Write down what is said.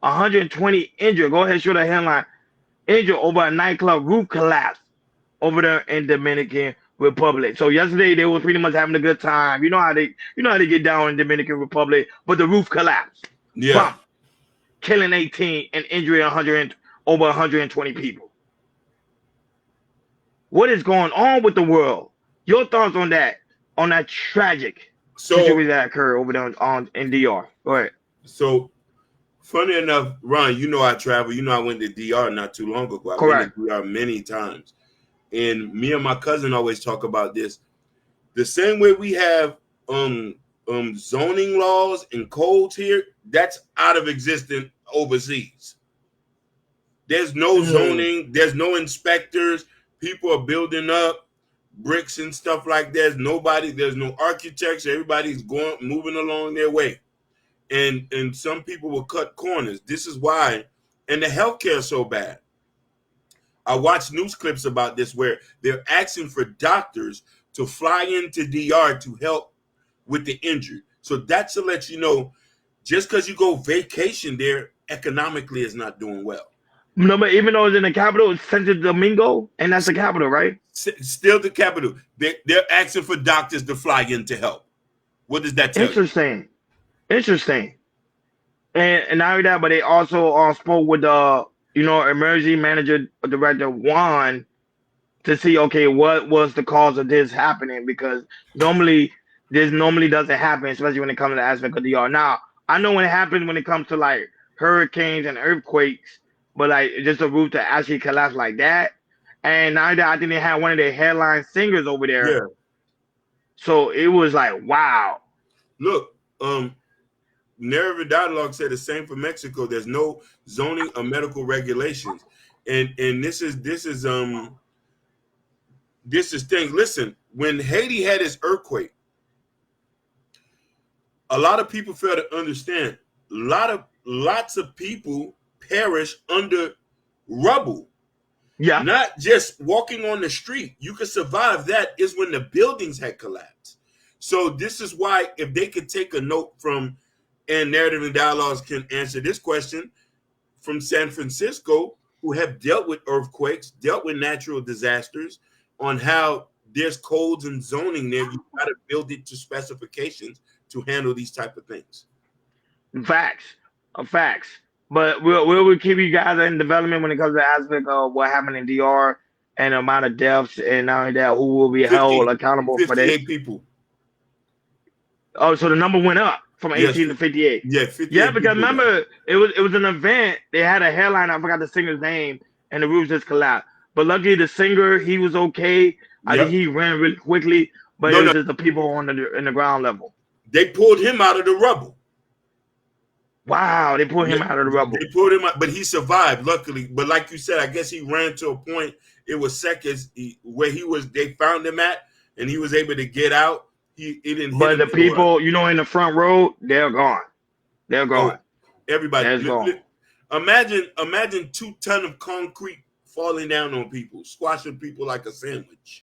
120 injured. Go ahead, show the headline. Injured over a nightclub roof collapse over there in Dominican Republic. So yesterday they were pretty much having a good time. You know how they get down in Dominican Republic, but the roof collapsed. Yeah. Bump, killing 18 and injuring 100 over 120 people. What is going on with the world? Your thoughts on that? On that tragic So situation that occurred over there in DR. Go ahead. so funny enough, Ron, you know I travel. You know I went to DR not too long ago. I've been to Correct. DR many times. And me and my cousin always talk about this. The same way we have zoning laws and codes here, that's out of existence overseas. There's no zoning, there's no inspectors, people are building up bricks and stuff like that. There's no architects, everybody's moving along their way. And some people will cut corners. This is why, and the healthcare is so bad. I watched news clips about this where they're asking for doctors to fly into DR to help with the injured. So that's to let you know, just because you go vacation there, economically is not doing well. No, but even though it's in the capital, it's Santo Domingo, and that's the capital, right? Still the capital. They're asking for doctors to fly in to help. What does that tell you? Interesting. And not only that, but they also spoke with the emergency manager director Juan to see, okay, what was the cause of this happening, because this normally doesn't happen, especially when it comes to the aspect of DR. Now, I know when it happens when it comes to like hurricanes and earthquakes, but like just a roof to actually collapse like that. And now that I think they had one of their headline singers over there. Yeah. So it was like, wow. Look, narrative dialogue said the same for Mexico. There's no zoning or medical regulations. And this is thing. Listen, when Haiti had its earthquake, a lot of people fail to understand. Lots of people perish under rubble. Yeah. Not just walking on the street. You could survive that is when the buildings had collapsed. So this is why, if they could take a note from, and Narrative and Dialogues can answer this question, from San Francisco, who have dealt with earthquakes, dealt with natural disasters, on how there's codes and zoning there. You got to build it to specifications to handle these type of things. Facts. But we'll keep you guys in development when it comes to the aspect of what happened in DR and the amount of deaths, and not only that, who will be held accountable for this. 58 people. Oh, so the number went up from 18 to 58. Yeah, 58. Yeah, because remember, it was an event. They had a headline. I forgot the singer's name, and the roof just collapsed. But luckily, the singer, he was okay. I think he ran really quickly, but it was just the people in the ground level. They pulled him out of the rubble. Wow, they pulled him out of the rubble. They pulled him out, but he survived, luckily. But like you said, I guess he ran to a point. It was seconds where he was. They found him at, and he was able to get out. He didn't. But the people, in the front row, they're gone. They're gone. Everybdy's gone. Imagine 2 tons of concrete falling down on people, squashing people like a sandwich.